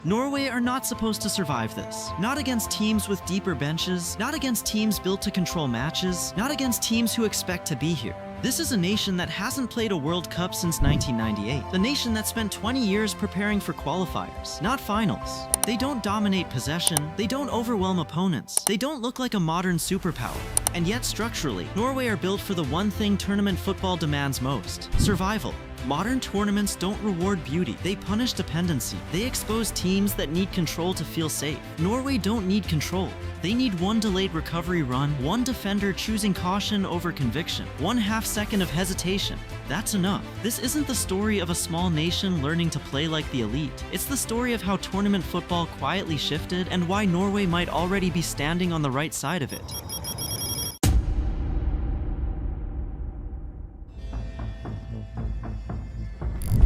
Norway are not supposed to survive this. Not against teams with deeper benches, not against teams built to control matches, not against teams who expect to be here. This is a nation that hasn't played a World Cup since 1998. A nation that spent 20 years preparing for qualifiers, not finals. They don't dominate possession, they don't overwhelm opponents, they don't look like a modern superpower. And yet structurally, Norway are built for the one thing tournament football demands most: survival. Modern tournaments don't reward beauty, they punish dependency. They expose teams that need control to feel safe. Norway don't need control. They need one delayed recovery run, one defender choosing caution over conviction, 1/2 second of hesitation. That's enough. This isn't the story of a small nation learning to play like the elite. It's the story of how tournament football quietly shifted and why Norway might already be standing on the right side of it.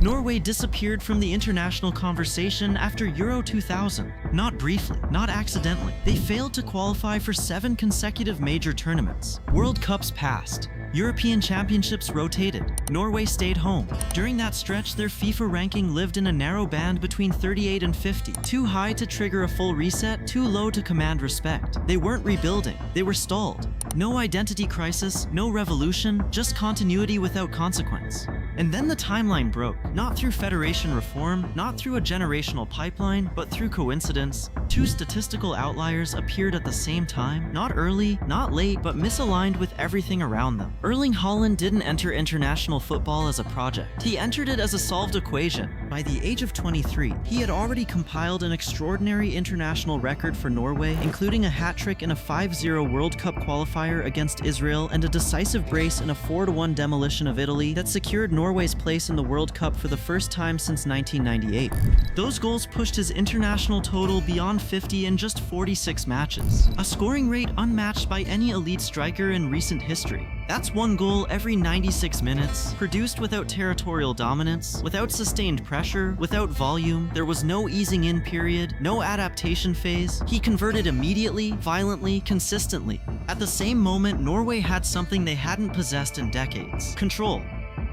Norway disappeared from the international conversation after Euro 2000. Not briefly, not accidentally. They failed to qualify for 7 consecutive major tournaments. World Cups passed. European Championships rotated. Norway stayed home. During that stretch, their FIFA ranking lived in a narrow band between 38 and 50. Too high to trigger a full reset, too low to command respect. They weren't rebuilding, they were stalled. No identity crisis, no revolution, just continuity without consequence. And then the timeline broke, not through federation reform, not through a generational pipeline, but through coincidence. 2 statistical outliers appeared at the same time, not early, not late, but misaligned with everything around them. Erling Haaland didn't enter international football as a project. He entered it as a solved equation. By the age of 23, he had already compiled an extraordinary international record for Norway, including a hat-trick in a 5-0 World Cup qualifier against Israel and a decisive brace in a 4-1 demolition of Italy that secured Norway's place in the World Cup for the first time since 1998. Those goals pushed his international total beyond 50 in just 46 matches, a scoring rate unmatched by any elite striker in recent history. That's 1 goal every 96 minutes, produced without territorial dominance, without sustained pressure, without volume. There was no easing in period, no adaptation phase. He converted immediately, violently, consistently. At the same moment, Norway had something they hadn't possessed in decades: control.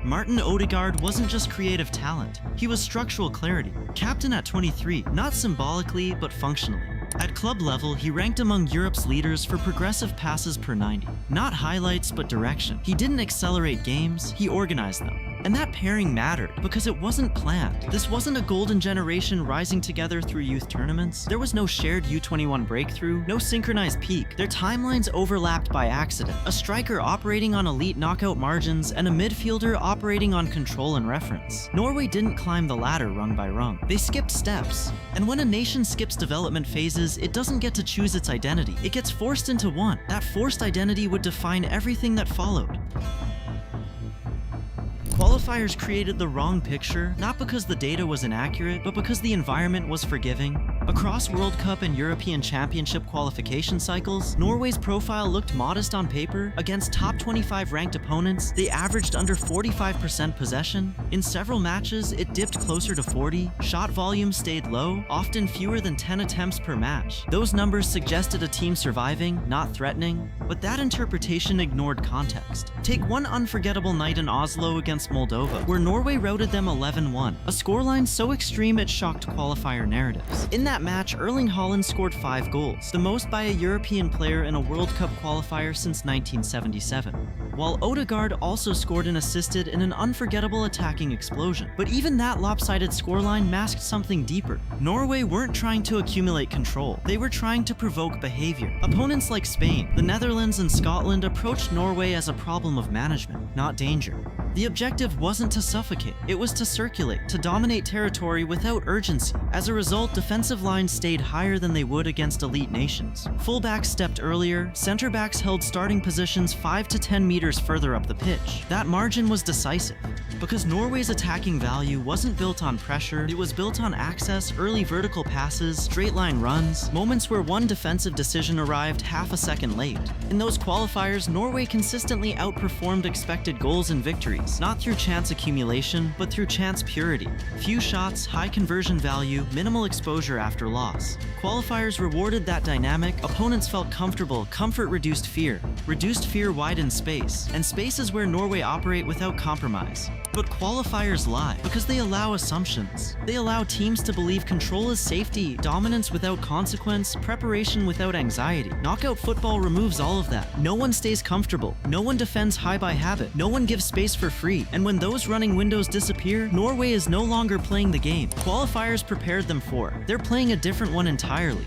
Martin Odegaard wasn't just creative talent, he was structural clarity. Captain at 23, not symbolically, but functionally. At club level, he ranked among Europe's leaders for progressive passes per 90. Not highlights, but direction. He didn't accelerate games, he organized them. And that pairing mattered, because it wasn't planned. This wasn't a golden generation rising together through youth tournaments. There was no shared U21 breakthrough, no synchronized peak. Their timelines overlapped by accident. A striker operating on elite knockout margins, and a midfielder operating on control and reference. Norway didn't climb the ladder rung by rung. They skipped steps. And when a nation skips development phases, it doesn't get to choose its identity. It gets forced into one. That forced identity would define everything that followed. Qualifiers created the wrong picture, not because the data was inaccurate, but because the environment was forgiving. Across World Cup and European Championship qualification cycles, Norway's profile looked modest on paper. Against top 25 ranked opponents, they averaged under 45% possession. In several matches, it dipped closer to 40. Shot volume stayed low, often fewer than 10 attempts per match. Those numbers suggested a team surviving, not threatening. But that interpretation ignored context. Take one unforgettable night in Oslo against Moldova, where Norway routed them 11-1, a scoreline so extreme it shocked qualifier narratives. In that match, Erling Haaland scored 5 goals, the most by a European player in a World Cup qualifier since 1977, while Odegaard also scored and assisted in an unforgettable attacking explosion. But even that lopsided scoreline masked something deeper. Norway weren't trying to accumulate control, they were trying to provoke behavior. Opponents like Spain, the Netherlands, and Scotland approached Norway as a problem of management, not danger. The objective wasn't to suffocate, it was to circulate, to dominate territory without urgency. As a result, defensive lines stayed higher than they would against elite nations. Fullbacks stepped earlier, center backs held starting positions 5 to 10 meters further up the pitch. That margin was decisive, because Norway's attacking value wasn't built on pressure, it was built on access, early vertical passes, straight line runs, moments where one defensive decision arrived half a second late. In those qualifiers, Norway consistently outperformed expected goals and victories. ways, not through chance accumulation, but through chance purity. Few shots, high conversion value, minimal exposure after loss. Qualifiers rewarded that dynamic. Opponents felt comfortable. Comfort reduced fear. Reduced fear widened space, and space is where Norway operate without compromise. But qualifiers lie because they allow assumptions. They allow teams to believe control is safety, dominance without consequence, preparation without anxiety. Knockout football removes all of that. No one stays comfortable. No one defends high by habit. No one gives space for free. And when those running windows disappear, Norway is no longer playing the game qualifiers prepared them for. They're playing a different one entirely.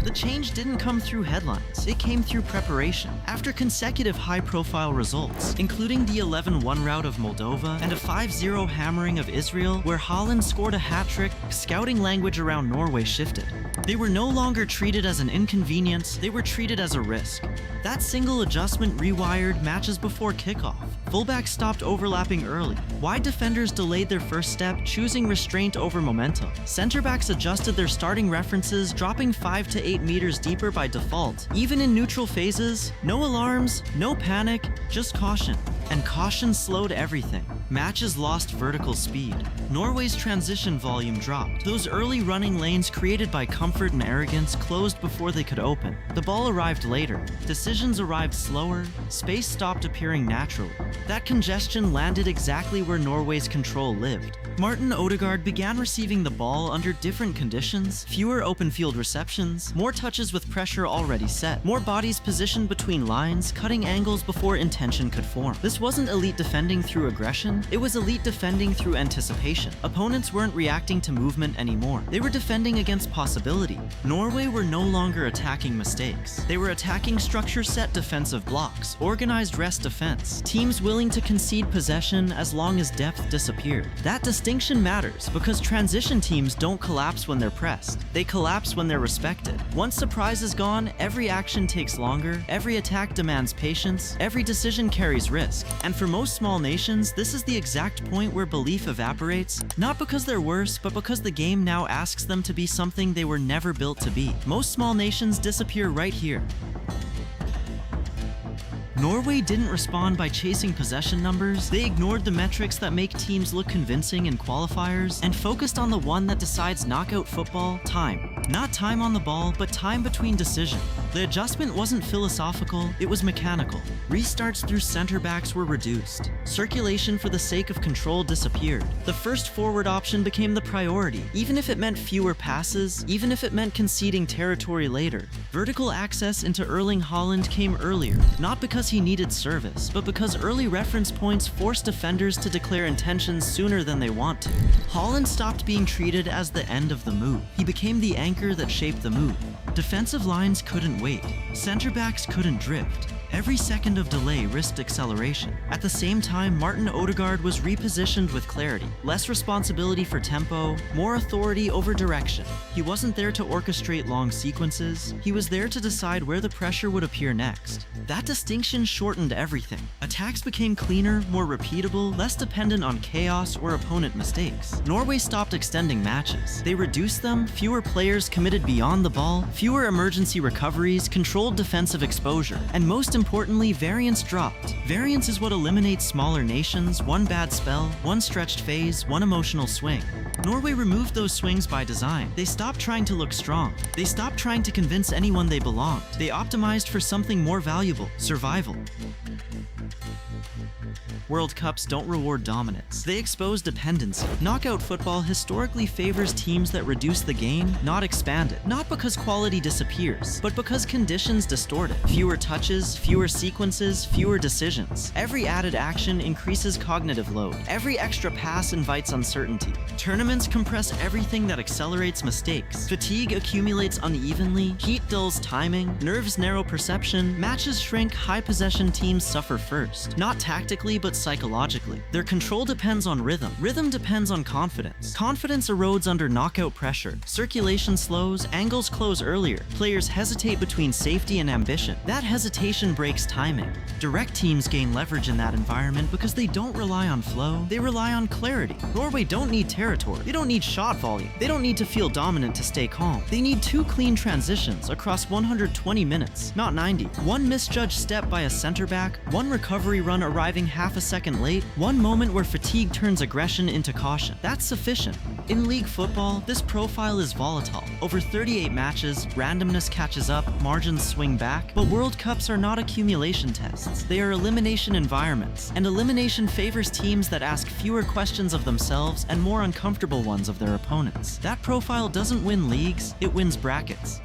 The change didn't come through headlines, it came through preparation. After consecutive high-profile results, including the 11-1 rout of Moldova and a 5-0 hammering of Israel, where Haaland scored a hat-trick, scouting language around Norway shifted. They were no longer treated as an inconvenience, they were treated as a risk. That single adjustment rewired matches before kickoff. Fullbacks stopped overlapping early. Wide defenders delayed their first step, choosing restraint over momentum. Center-backs adjusted their starting references, dropping 5 to 8 meters deeper by default. Even in neutral phases, no alarms, no panic, just caution. And caution slowed everything. Matches lost vertical speed. Norway's transition volume dropped. Those early running lanes created by comfort and arrogance closed before they could open. The ball arrived later. Decisions arrived slower. Space stopped appearing naturally. That congestion landed exactly where Norway's control lived. Martin Odegaard began receiving the ball under different conditions, fewer open field receptions, more touches with pressure already set, more bodies positioned between lines, cutting angles before intention could form. This wasn't elite defending through aggression, it was elite defending through anticipation. Opponents weren't reacting to movement anymore. They were defending against possibility. Norway were no longer attacking mistakes. They were attacking structure-set defensive blocks, organized rest defense, teams willing to concede possession as long as depth disappeared. That distinction matters because transition teams don't collapse when they're pressed. They collapse when they're respected. Once surprise is gone, every action takes longer, every attack demands patience, every decision carries risk. And for most small nations, this is the exact point where belief evaporates, not because they're worse, but because the game now asks them to be something they were never built to be. Most small nations disappear right here. Norway didn't respond by chasing possession numbers. They ignored the metrics that make teams look convincing in qualifiers and focused on the one that decides knockout football: time. Not time on the ball, but time between decision. The adjustment wasn't philosophical, it was mechanical. Restarts through center backs were reduced. Circulation for the sake of control disappeared. The first forward option became the priority, even if it meant fewer passes, even if it meant conceding territory later. Vertical access into Erling Haaland came earlier, not because he needed service, but because early reference points forced defenders to declare intentions sooner than they want to. Haaland stopped being treated as the end of the move. He became the anchor that shaped the move. Defensive lines couldn't wait. Center backs couldn't drift. Every second of delay risked acceleration. At the same time, Martin Odegaard was repositioned with clarity. Less responsibility for tempo, more authority over direction. He wasn't there to orchestrate long sequences. He was there to decide where the pressure would appear next. That distinction shortened everything. Attacks became cleaner, more repeatable, less dependent on chaos or opponent mistakes. Norway stopped extending matches. They reduced them, fewer players committed beyond the ball, fewer emergency recoveries, controlled defensive exposure, and most importantly, variance dropped. Variance is what eliminates smaller nations: one bad spell, one stretched phase, one emotional swing. Norway removed those swings by design. They stopped trying to look strong. They stopped trying to convince anyone they belonged. They optimized for something more valuable: survival. World Cups don't reward dominance. They expose dependency. Knockout football historically favors teams that reduce the game, not expand it. Not because quality disappears, but because conditions distort it. Fewer touches, fewer sequences, fewer decisions. Every added action increases cognitive load. Every extra pass invites uncertainty. Tournaments compress everything that accelerates mistakes. Fatigue accumulates unevenly, heat dulls timing, nerves narrow perception, matches shrink, high possession teams suffer first. Not tactically, but psychologically. Their control depends on rhythm. Rhythm depends on confidence. Confidence erodes under knockout pressure. Circulation slows, angles close earlier. Players hesitate between safety and ambition. That hesitation breaks timing. Direct teams gain leverage in that environment because they don't rely on flow, they rely on clarity. Norway don't need territory. They don't need shot volume. They don't need to feel dominant to stay calm. They need 2 clean transitions across 120 minutes, not 90. One misjudged step by a center back, one recovery run arriving half a second late, one moment where fatigue turns aggression into caution. That's sufficient. In league football, this profile is volatile. Over 38 matches, randomness catches up, margins swing back, but World Cups are not accumulation tests. They are elimination environments, and elimination favors teams that ask fewer questions of themselves and more uncomfortable ones of their opponents. That profile doesn't win leagues, it wins brackets.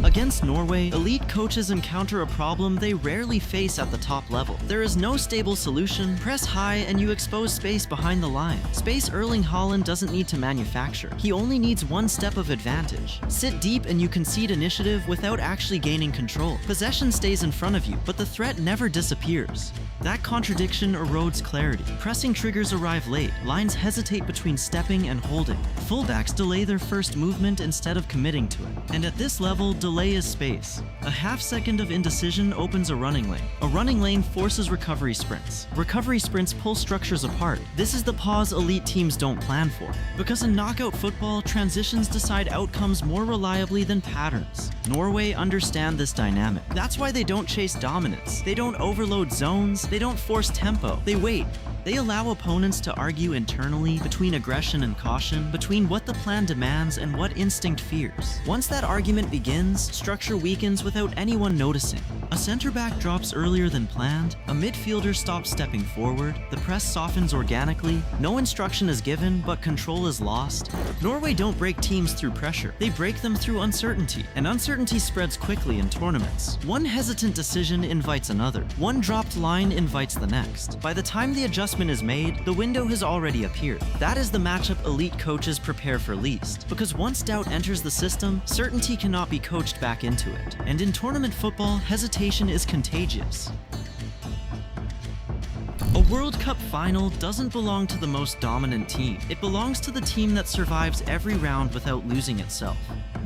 Against Norway, elite coaches encounter a problem they rarely face at the top level. There is no stable solution. Press high and you expose space behind the line. Space Erling Haaland doesn't need to manufacture. He only needs one step of advantage. Sit deep and you concede initiative without actually gaining control. Possession stays in front of you, but the threat never disappears. That contradiction erodes clarity. Pressing triggers arrive late. Lines hesitate between stepping and holding. Fullbacks delay their first movement instead of committing to it. And at this level, delay is space. A half second of indecision opens a running lane. A running lane forces recovery sprints. Recovery sprints pull structures apart. This is the pause elite teams don't plan for. Because in knockout football, transitions decide outcomes more reliably than patterns. Norway understand this dynamic. That's why they don't chase dominance. They don't overload zones. They don't force tempo. They wait. They allow opponents to argue internally between aggression and caution, between what the plan demands and what instinct fears. Once that argument begins, structure weakens without anyone noticing. A center back drops earlier than planned, a midfielder stops stepping forward, the press softens organically, no instruction is given, but control is lost. Norway don't break teams through pressure, they break them through uncertainty, and uncertainty spreads quickly in tournaments. One hesitant decision invites another, one dropped line invites the next. By the time the adjustment is made, the window has already appeared. That is the matchup elite coaches prepare for least, because once doubt enters the system, certainty cannot be coached back into it. And in tournament football, hesitation is contagious. A World Cup final doesn't belong to the most dominant team. It belongs to the team that survives every round without losing itself.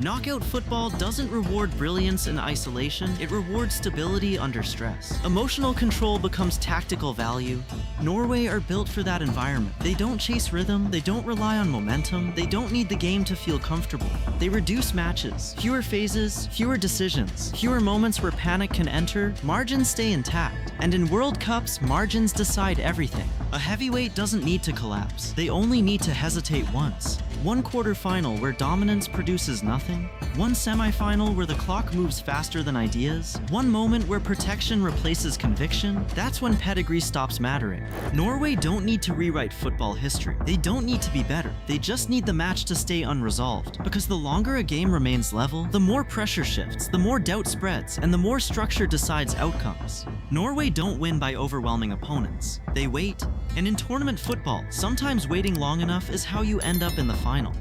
Knockout football doesn't reward brilliance in isolation, it rewards stability under stress. Emotional control becomes tactical value. Norway are built for that environment. They don't chase rhythm, they don't rely on momentum, they don't need the game to feel comfortable. They reduce matches, fewer phases, fewer decisions, fewer moments where panic can enter, margins stay intact. And in World Cups, margins decide everything. A heavyweight doesn't need to collapse, they only need to hesitate once. One quarterfinal where dominance produces nothing, one semifinal where the clock moves faster than ideas, one moment where protection replaces conviction, that's when pedigree stops mattering. Norway don't need to rewrite football history. They don't need to be better. They just need the match to stay unresolved. Because the longer a game remains level, the more pressure shifts, the more doubt spreads, and the more structure decides outcomes. Norway don't win by overwhelming opponents. They wait. And in tournament football, sometimes waiting long enough is how you end up in the final.